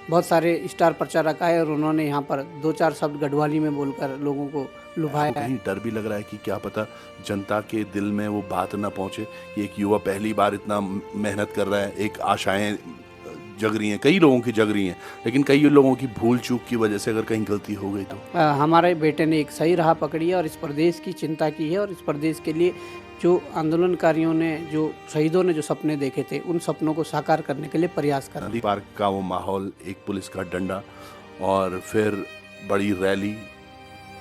बहुत सारे स्टार प्रचारक आए और उन्होंने यहाँ पर 2-4 शब्द गढ़वाली में बोलकर लोगों को आपको लुभाया है। कहीं डर भी लग रहा है कि क्या पता जनता के दिल में वो बात ना पहुंचे कि एक युवा पहली बार इतना मेहनत कर रहा है, एक आशाएं जग रही हैं, कई लोगों की जग रही हैं, लेकिन कई लोगों की भूल चूक की वजह से अगर कहीं गलती हो गई तो। हमारे बेटे ने एक सही राह पकड़ी है और इस प्रदेश की चिंता की है और इस प्रदेश के लिए जो आंदोलनकारियों ने, जो शहीदों ने जो सपने देखे थे, उन सपनों को साकार करने के लिए प्रयास कर रहे नदी हैं। पार्क का वो माहौल, एक पुलिस का डंडा और फिर बड़ी रैली,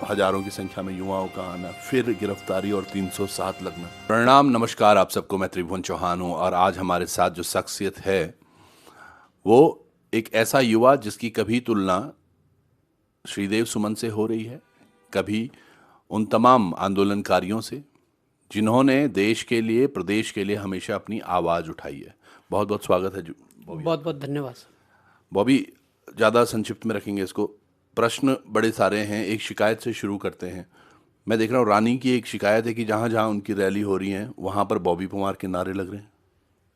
हजारों की संख्या में युवाओं का आना, फिर गिरफ्तारी और 307 लगना। प्रणाम, नमस्कार आप सबको। मैं त्रिभुवन चौहान हूँ और आज हमारे साथ जो शख्सियत है वो एक ऐसा युवा जिसकी कभी तुलना श्रीदेव सुमन से हो रही है, कभी उन तमाम आंदोलनकारियों से जिन्होंने देश के लिए, प्रदेश के लिए हमेशा अपनी आवाज़ उठाई है। बहुत बहुत स्वागत है बॉबी। बहुत बहुत धन्यवाद सर। बॉबी, ज़्यादा संक्षिप्त में रखेंगे इसको, प्रश्न बड़े सारे हैं, एक शिकायत से शुरू करते हैं। मैं देख रहा हूँ रानी की एक शिकायत है कि जहाँ जहाँ उनकी रैली हो रही है वहाँ पर बॉबी परमार के नारे लग रहे हैं।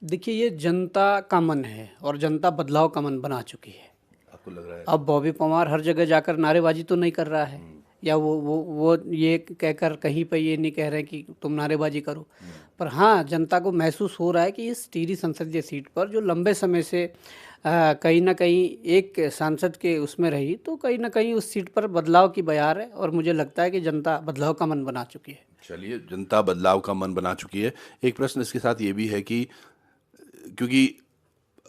देखिए, ये जनता का मन है और जनता बदलाव का मन बना चुकी है। आपको लग रहा है? अब बॉबी परमार हर जगह जाकर नारेबाजी तो नहीं कर रहा है, या वो ये कहकर कहीं पे ये नहीं कह रहे कि तुम नारेबाजी करो। पर हाँ, जनता को महसूस हो रहा है कि इस टिहरी संसदीय सीट पर जो लंबे समय से कहीं ना कहीं एक सांसद के उसमें रही, तो कहीं ना कहीं उस सीट पर बदलाव की बयार है और मुझे लगता है कि जनता बदलाव का मन बना चुकी है। चलिए, जनता बदलाव का मन बना चुकी है। एक प्रश्न इसके साथ ये भी है कि क्योंकि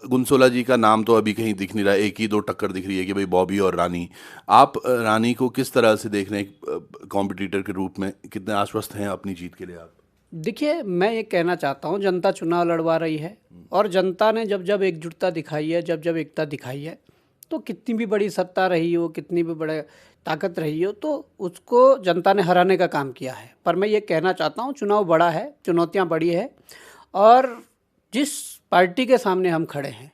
गुनसोला जी का नाम तो अभी कहीं दिख नहीं रहा, एक ही दो टक्कर दिख रही है कि भाई बॉबी और रानी। आप रानी को किस तरह से देख रहे हैं कॉम्पिटिटर के रूप में? कितने आश्वस्त हैं अपनी जीत के लिए आप? देखिए, मैं ये कहना चाहता हूँ, जनता चुनाव लड़वा रही है और जनता ने जब जब एकजुटता दिखाई है, जब जब एकता दिखाई है, तो कितनी भी बड़ी सत्ता रही हो, कितनी भी बड़े ताकत रही हो, तो उसको जनता ने हराने का काम किया है। पर मैं ये कहना चाहता हूँ, चुनाव बड़ा है, चुनौतियाँ बड़ी है और जिस पार्टी के सामने हम खड़े हैं,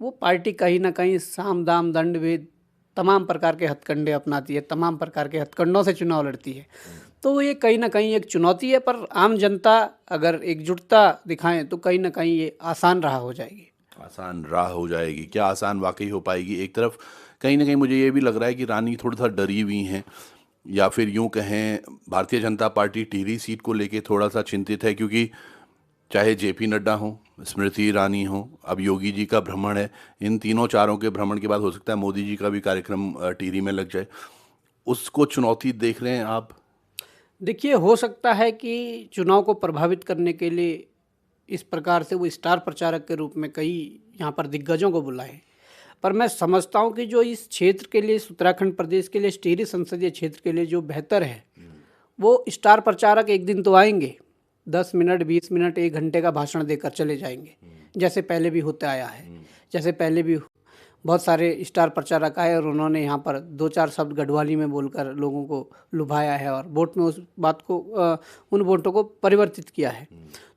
वो पार्टी कहीं ना कहीं साम दाम दंड भेद तमाम प्रकार के हथकंडे अपनाती है, तमाम प्रकार के हथकंडों से चुनाव लड़ती है। तो ये कहीं ना कहीं एक चुनौती है, पर आम जनता अगर एकजुटता दिखाएं तो कहीं ना कहीं ये आसान राह हो जाएगी। आसान राह हो जाएगी? क्या आसान वाकई हो पाएगी? एक तरफ कहीं ना कहीं मुझे ये भी लग रहा है कि रानी थोड़ा सा डरी हुई हैं, या फिर यूं कहें भारतीय जनता पार्टी टिहरी सीट को लेके थोड़ा सा चिंतित है, क्योंकि चाहे जेपी नड्डा हो, स्मृति ईरानी हो, अब योगी जी का भ्रमण है, इन तीनों चारों के भ्रमण के बाद हो सकता है मोदी जी का भी कार्यक्रम टिहरी में लग जाए। उसको चुनौती देख रहे हैं आप? देखिए, हो सकता है कि चुनाव को प्रभावित करने के लिए इस प्रकार से वो स्टार प्रचारक के रूप में कई यहाँ पर दिग्गजों को बुलाएं, पर मैं समझता हूँ कि जो इस क्षेत्र के लिए, इस उत्तराखंड प्रदेश के लिए, इस टिहरी संसदीय क्षेत्र के लिए जो बेहतर है, वो स्टार प्रचारक एक दिन तो आएंगे, 10 मिनट 20 मिनट 1 घंटे का भाषण देकर चले जाएंगे, जैसे पहले भी होता आया है। जैसे पहले भी बहुत सारे स्टार प्रचारक आए और उन्होंने यहाँ पर 2-4 शब्द गढ़वाली में बोलकर लोगों को लुभाया है और वोट में उस बात को उन वोटों को परिवर्तित किया है।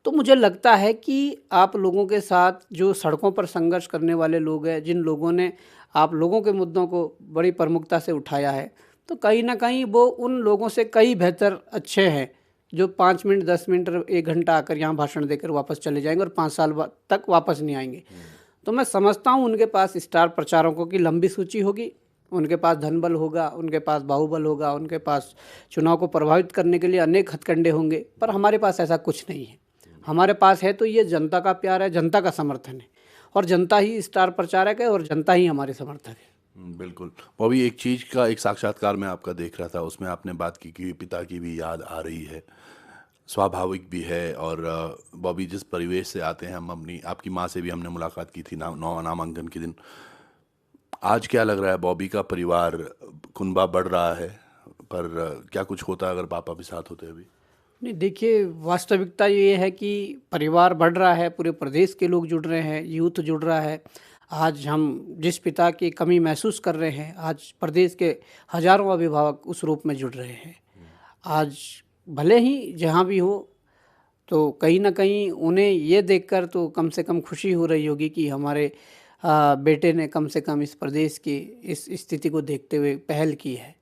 तो मुझे लगता है कि आप लोगों के साथ जो सड़कों पर संघर्ष करने वाले लोग हैं, जिन लोगों ने आप लोगों के मुद्दों को बड़ी प्रमुखता से उठाया है, तो कहीं ना कहीं वो उन लोगों से कई बेहतर अच्छे हैं जो 5 मिनट 10 मिनट और 1 घंटा आकर यहाँ भाषण देकर वापस चले जाएंगे और 5 साल तक वापस नहीं आएंगे। तो मैं समझता हूँ उनके पास स्टार प्रचारकों की लंबी सूची होगी, उनके पास धनबल होगा, उनके पास बाहुबल होगा, उनके पास चुनाव को प्रभावित करने के लिए अनेक हथकंडे होंगे, पर हमारे पास ऐसा कुछ नहीं है। हमारे पास है तो ये जनता का प्यार है, जनता का समर्थन है और जनता ही स्टार प्रचारक है और जनता ही हमारे समर्थक है। बिल्कुल। बॉबी, एक चीज़ का एक साक्षात्कार मैं आपका देख रहा था, उसमें आपने बात की कि पिता की भी याद आ रही है, स्वाभाविक भी है। और बॉबी, जिस परिवेश से आते हैं हम, अपनी आपकी माँ से भी हमने मुलाकात की थी नामांकन के दिन। आज क्या लग रहा है? बॉबी का परिवार, कुनबा बढ़ रहा है, पर क्या कुछ होता अगर पापा भी साथ होते अभी? नहीं, देखिए, वास्तविकता ये है कि परिवार बढ़ रहा है, पूरे प्रदेश के लोग जुड़ रहे हैं, यूथ जुड़ रहा है। आज हम जिस पिता की कमी महसूस कर रहे हैं, आज प्रदेश के हजारों अभिभावक उस रूप में जुड़ रहे हैं। आज भले ही जहाँ भी हो, तो कहीं ना कहीं उन्हें ये देखकर तो कम से कम खुशी हो रही होगी कि हमारे बेटे ने कम से कम इस प्रदेश की इस स्थिति को देखते हुए पहल की है।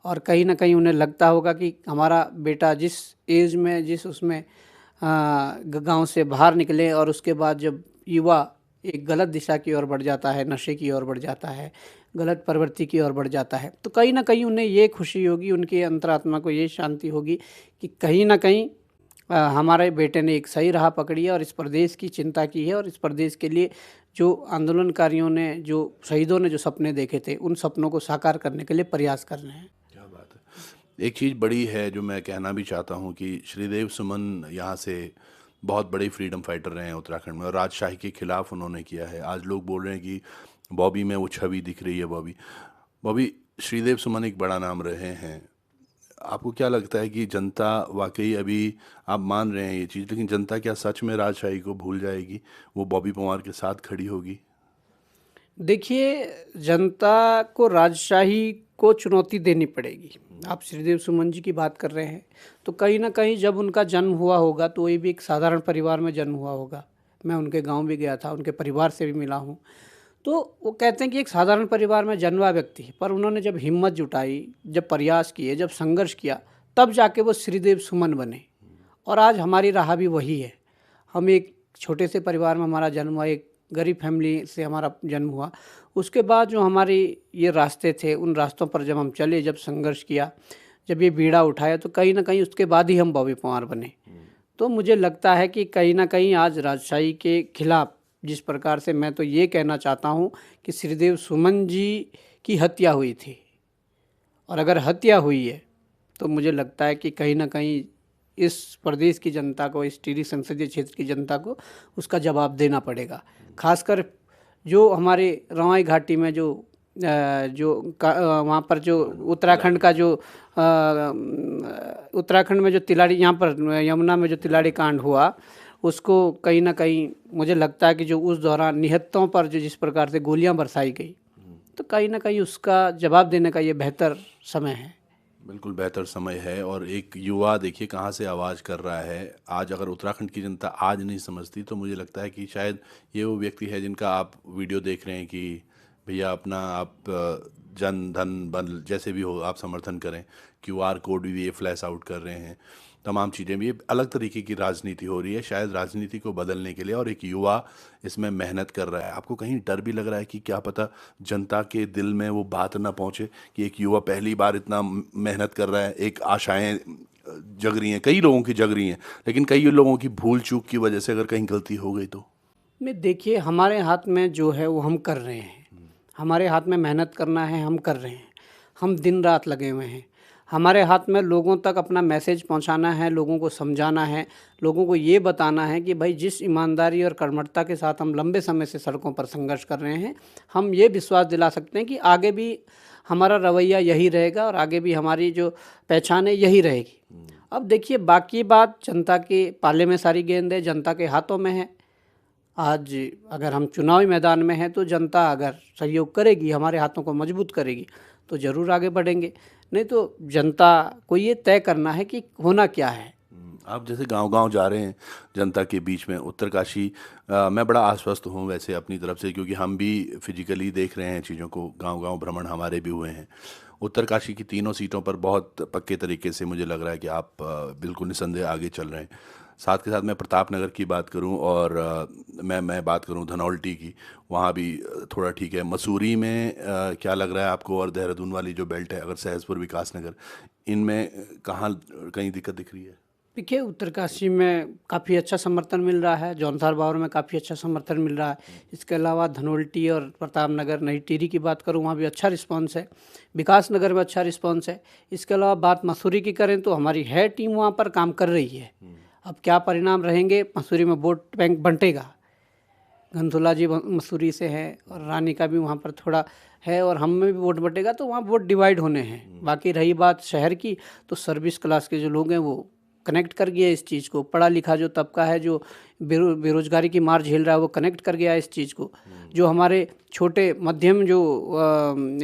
और कहीं ना कहीं उन्हें लगता होगा कि हमारा बेटा जिस एज में, जिस उसमें गांव से बाहर निकले और उसके बाद जब युवा एक गलत दिशा की ओर बढ़ जाता है, नशे की ओर बढ़ जाता है, गलत प्रवृत्ति की ओर बढ़ जाता है, तो कहीं न कहीं उन्हें ये खुशी होगी, उनकी अंतरात्मा को ये शांति होगी कि कहीं न कहीं हमारे बेटे ने एक सही राह पकड़ी है और इस प्रदेश की चिंता की है और इस प्रदेश के लिए जो आंदोलनकारियों ने, जो शहीदों ने जो सपने देखे थे, उन सपनों को साकार करने के लिए प्रयास कर रहे हैं। क्या बात है। एक चीज़ बड़ी है जो मैं कहना भी चाहता हूँ कि श्रीदेव सुमन यहाँ से बहुत बड़े फ्रीडम फाइटर रहे हैं उत्तराखंड में, और राजशाही के खिलाफ उन्होंने किया है। आज लोग बोल रहे हैं कि बॉबी में वो छवि दिख रही है। बॉबी बॉबी श्रीदेव सुमन एक बड़ा नाम रहे हैं। आपको क्या लगता है कि जनता वाकई, अभी आप मान रहे हैं ये चीज़, लेकिन जनता क्या सच में राजशाही को भूल जाएगी, वो बॉबी पंवार के साथ खड़ी होगी? देखिए, जनता को राजशाही को चुनौती देनी पड़ेगी। आप श्रीदेव सुमन जी की बात कर रहे हैं, तो कहीं न कहीं जब उनका जन्म हुआ होगा तो ये भी एक साधारण परिवार में जन्म हुआ होगा। मैं उनके गाँव भी गया था, उनके परिवार से भी मिला हूँ। तो वो कहते हैं कि एक साधारण परिवार में जन्मा व्यक्ति है, पर उन्होंने जब हिम्मत जुटाई, जब प्रयास किए, जब संघर्ष किया, तब जाके वो श्रीदेव सुमन बने। और आज हमारी राह भी वही है। हम एक छोटे से परिवार में हमारा जन्म हुआ, एक गरीब फैमिली से हमारा जन्म हुआ। उसके बाद जो हमारे ये रास्ते थे, उन रास्तों पर जब हम चले, जब संघर्ष किया, जब ये बीड़ा उठाया, तो कहीं न कहीं उसके बाद ही हम बॉबी पंवार बने। तो मुझे लगता है कि कहीं न कहीं आज राजशाही के खिलाफ जिस प्रकार से, मैं तो ये कहना चाहता हूँ कि श्रीदेव सुमन जी की हत्या हुई थी, और अगर हत्या हुई है तो मुझे लगता है कि कहीं न कहीं इस प्रदेश की जनता को, इस टिहरी संसदीय क्षेत्र की जनता को उसका जवाब देना पड़ेगा। खासकर जो हमारे रवाई घाटी में वहाँ पर जो उत्तराखंड का जो उत्तराखंड में जो तिलाड़ी, यहाँ पर यमुना में जो तिलाड़ी कांड हुआ, उसको कहीं न कहीं मुझे लगता है कि जो उस दौरान निहत्तों पर जो जिस प्रकार से गोलियां बरसाई गई, तो कहीं न कहीं उसका जवाब देने का ये बेहतर समय है। बिल्कुल बेहतर समय है। और एक युवा देखिए कहाँ से आवाज़ कर रहा है। आज अगर उत्तराखंड की जनता आज नहीं समझती, तो मुझे लगता है कि शायद ये वो व्यक्ति है जिनका आप वीडियो देख रहे हैं कि भैया अपना आप जन धन बल जैसे भी हो आप समर्थन करें। क्यूआर कोड भी ये फ्लैश आउट कर रहे हैं, तमाम चीज़ें भी। ये अलग तरीके की राजनीति हो रही है, शायद राजनीति को बदलने के लिए, और एक युवा इसमें मेहनत कर रहा है। आपको कहीं डर भी लग रहा है कि क्या पता जनता के दिल में वो बात ना पहुंचे कि एक युवा पहली बार इतना मेहनत कर रहा है, एक आशाएं जग रही हैं, कई लोगों की जग रही हैं, लेकिन कई लोगों की भूल चूक की वजह से अगर कहीं गलती हो गई तो? में देखिए, हमारे हाथ में जो है वो हम कर रहे हैं। हमारे हाथ में मेहनत करना है, हम कर रहे हैं। हम दिन रात लगे हुए हैं। हमारे हाथ में लोगों तक अपना मैसेज पहुंचाना है, लोगों को समझाना है, लोगों को ये बताना है कि भाई जिस ईमानदारी और कर्मठता के साथ हम लंबे समय से सड़कों पर संघर्ष कर रहे हैं, हम ये विश्वास दिला सकते हैं कि आगे भी हमारा रवैया यही रहेगा और आगे भी हमारी जो पहचान है यही रहेगी। अब देखिए, बाकी बात जनता के पाले में सारी गेंद है, जनता के हाथों में है। आज अगर हम चुनावी मैदान में हैं तो जनता अगर सहयोग करेगी, हमारे हाथों को मजबूत करेगी, तो ज़रूर आगे बढ़ेंगे। नहीं तो जनता को ये तय करना है कि होना क्या है। आप जैसे गांव-गांव जा रहे हैं जनता के बीच में, उत्तरकाशी, मैं बड़ा आश्वस्त हूं वैसे अपनी तरफ से, क्योंकि हम भी फिजिकली देख रहे हैं चीज़ों को। गांव-गांव भ्रमण हमारे भी हुए हैं। उत्तरकाशी की तीनों सीटों पर बहुत पक्के तरीके से मुझे लग रहा है कि आप बिल्कुल निसंदेह आगे चल रहे हैं। साथ के साथ मैं प्रतापनगर की बात करूं और मैं बात करूं धनौल्टी की, वहाँ भी थोड़ा ठीक है। मसूरी में क्या लग रहा है आपको? और देहरादून वाली जो बेल्ट है, अगर सहसपुर, विकासनगर, इनमें कहाँ कहीं दिक्कत दिख रही है? देखिए, उत्तरकाशी में काफ़ी अच्छा समर्थन मिल रहा है, जौनसार बावर में काफ़ी अच्छा समर्थन मिल रहा है। इसके अलावा धनौल्टी और प्रतापनगर, नई टिहरी की बात करूँ, वहाँ भी अच्छा रिस्पांस है। विकासनगर में अच्छा रिस्पांस है। इसके अलावा बात मसूरी की करें तो हमारी है टीम वहाँ पर काम कर रही है। अब क्या परिणाम रहेंगे, मसूरी में वोट बैंक बंटेगा। घनसोला जी मसूरी से हैं और रानी का भी वहाँ पर थोड़ा है, और हम में भी वोट बटेगा, तो वहाँ वोट डिवाइड होने हैं। बाकी रही बात शहर की, तो सर्विस क्लास के जो लोग हैं वो कनेक्ट कर गया इस चीज़ को। पढ़ा लिखा जो तबका है, जो बेरोजगारी की मार झेल रहा है, वो कनेक्ट कर गया इस चीज़ को। जो हमारे छोटे मध्यम जो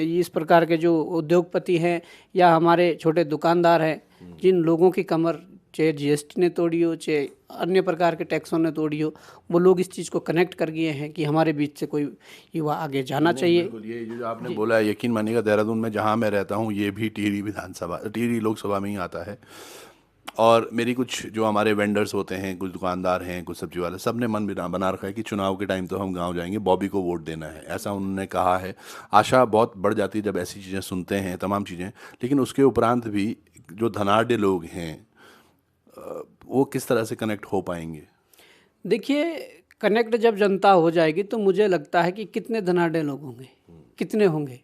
इस प्रकार के जो उद्योगपति हैं या हमारे छोटे दुकानदार हैं, जिन लोगों की कमर चाहे जीएसटी ने तोड़ी हो, चाहे अन्य प्रकार के टैक्सों ने तोड़ी हो, वो लोग इस चीज़ को कनेक्ट कर गए हैं कि हमारे बीच से कोई युवा आगे जाना चाहिए। बिल्कुल, ये जो आपने बोला है, यकीन मानिएगा देहरादून में जहाँ मैं रहता हूँ, ये भी टिहरी लोकसभा में ही आता है। और मेरी कुछ जो हमारे वेंडर्स होते हैं, कुछ दुकानदार हैं, कुछ सब्जी वाले, सब ने मन बना रखा है कि चुनाव के टाइम तो हम गांव जाएंगे, बॉबी को वोट देना है, ऐसा उन्होंने कहा है। आशा बहुत बढ़ जाती है जब ऐसी चीज़ें सुनते हैं, तमाम चीज़ें। लेकिन उसके उपरांत भी जो धनाढ़ लोग हैं वो किस तरह से कनेक्ट हो पाएंगे? देखिए, कनेक्ट जब जनता हो जाएगी तो मुझे लगता है कि कितने धनाढ़ लोग होंगे, कितने होंगे,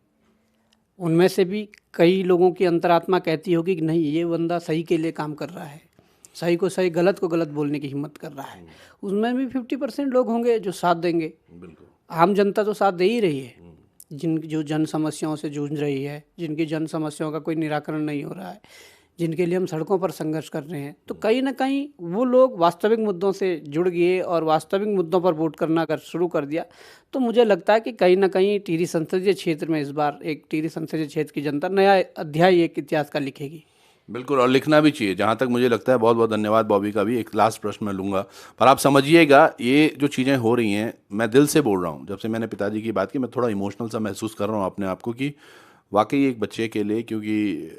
उनमें से भी कई लोगों की अंतरात्मा कहती होगी कि नहीं, ये बंदा सही के लिए काम कर रहा है, सही को सही, गलत को गलत बोलने की हिम्मत कर रहा है। उसमें भी 50% लोग होंगे जो साथ देंगे। बिल्कुल। आम जनता तो साथ दे ही रही है, जो जन समस्याओं से जूझ रही है, जिनकी जन समस्याओं का कोई निराकरण नहीं हो रहा है, जिनके लिए हम सड़कों पर संघर्ष कर रहे हैं, तो कहीं ना कहीं वो लोग वास्तविक मुद्दों से जुड़ गए और वास्तविक मुद्दों पर वोट करना अगर शुरू कर दिया तो मुझे लगता है कि कहीं ना कहीं टिहरी संसदीय क्षेत्र में इस बार एक टिहरी संसदीय क्षेत्र की जनता नया अध्याय एक इतिहास का लिखेगी। बिल्कुल, और लिखना भी चाहिए जहाँ तक मुझे लगता है। बहुत बहुत धन्यवाद बॉबी का भी। एक लास्ट प्रश्न मैं लूँगा, पर आप समझिएगा ये जो चीज़ें हो रही हैं, मैं दिल से बोल रहा हूँ। जब से मैंने पिताजी की बात की, मैं थोड़ा इमोशनल सा महसूस कर रहा हूँ अपने आप को कि वाकई एक बच्चे के लिए, क्योंकि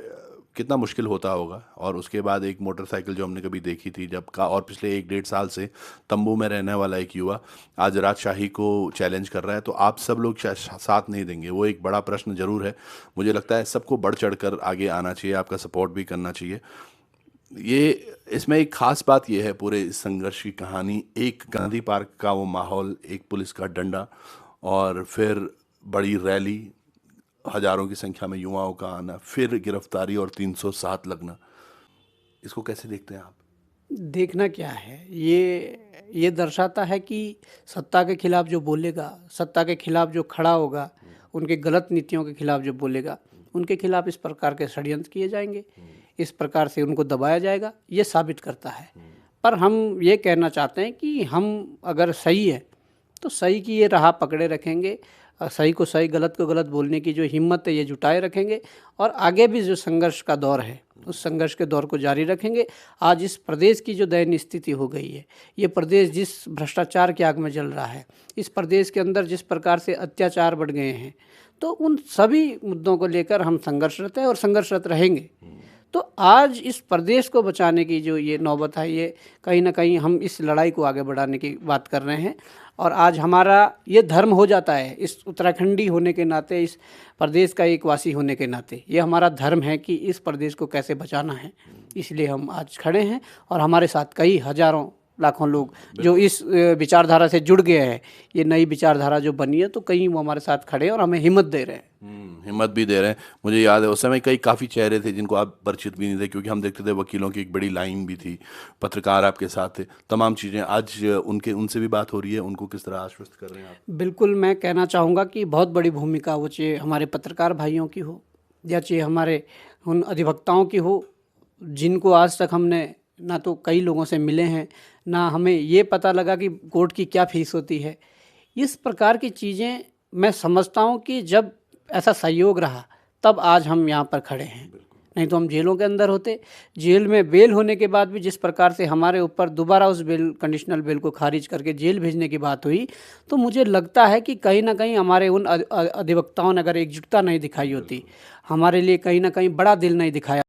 कितना मुश्किल होता होगा। और उसके बाद एक मोटरसाइकिल जो हमने कभी देखी थी जब का, और पिछले 1-1.5 साल से तंबू में रहने वाला एक युवा आज राजशाही को चैलेंज कर रहा है, तो आप सब लोग साथ नहीं देंगे, वो एक बड़ा प्रश्न जरूर है। मुझे लगता है सबको बढ़ चढ़ कर आगे आना चाहिए, आपका सपोर्ट भी करना चाहिए। ये इसमें एक खास बात यह है पूरे इस संघर्ष की कहानी, एक गांधी पार्क का वो माहौल, एक पुलिस का डंडा, और फिर बड़ी रैली, हजारों की संख्या में युवाओं का आना, फिर गिरफ्तारी और 307 लगना। इसको कैसे देखते हैं आप? देखना क्या है, ये दर्शाता है कि सत्ता के खिलाफ जो बोलेगा, सत्ता के खिलाफ जो खड़ा होगा, उनके गलत नीतियों के खिलाफ जो बोलेगा, उनके खिलाफ इस प्रकार के षड्यंत्र किए जाएंगे, इस प्रकार से उनको दबाया जाएगा, ये साबित करता है। पर हम ये कहना चाहते हैं कि हम अगर सही है तो सही की ये राह पकड़े रखेंगे, सही को सही, गलत को गलत बोलने की जो हिम्मत है ये जुटाए रखेंगे, और आगे भी जो संघर्ष का दौर है उस संघर्ष के दौर को जारी रखेंगे। आज इस प्रदेश की जो दयनीय स्थिति हो गई है, ये प्रदेश जिस भ्रष्टाचार की आग में जल रहा है, इस प्रदेश के अंदर जिस प्रकार से अत्याचार बढ़ गए हैं, तो उन सभी मुद्दों को लेकर हम संघर्षरत हैं और संघर्षरत रहेंगे। तो आज इस प्रदेश को बचाने की जो ये नौबत है, ये कहीं ना कहीं हम इस लड़ाई को आगे बढ़ाने की बात कर रहे हैं। और आज हमारा ये धर्म हो जाता है, इस उत्तराखंडी होने के नाते, इस प्रदेश का एक वासी होने के नाते, ये हमारा धर्म है कि इस प्रदेश को कैसे बचाना है। इसलिए हम आज खड़े हैं और हमारे साथ कई हजारों लाखों लोग जो इस विचारधारा से जुड़ गए हैं, ये नई विचारधारा जो बनी है, तो कहीं वो हमारे साथ खड़े हैं और हमें हिम्मत दे रहे हैं। हिम्मत भी दे रहे हैं। मुझे याद है उस समय कई काफ़ी चेहरे थे जिनको आप परिचित भी नहीं थे, क्योंकि हम देखते थे वकीलों की एक बड़ी लाइन भी थी, पत्रकार आपके साथ थे, तमाम चीज़ें। आज उनसे भी बात हो रही है, उनको किस तरह आश्वस्त कर रहे हैं आप? बिल्कुल, मैं कहना चाहूँगा कि बहुत बड़ी भूमिका वो चाहे हमारे पत्रकार भाइयों की हो या चाहे हमारे उन अधिवक्ताओं की हो, जिनको आज तक हमने ना तो कई लोगों से मिले हैं, ना हमें ये पता लगा कि कोर्ट की क्या फ़ीस होती है। इस प्रकार की चीज़ें मैं समझता हूँ कि जब ऐसा सहयोग रहा तब आज हम यहाँ पर खड़े हैं, नहीं तो हम जेलों के अंदर होते। जेल में बेल होने के बाद भी जिस प्रकार से हमारे ऊपर दोबारा उस बेल, कंडीशनल बेल को खारिज करके जेल भेजने की बात हुई, तो मुझे लगता है कि कहीं ना कहीं हमारे उन अधिवक्ताओं ने अगर एकजुटता नहीं दिखाई होती, हमारे लिए कहीं ना कहीं बड़ा दिल नहीं दिखाया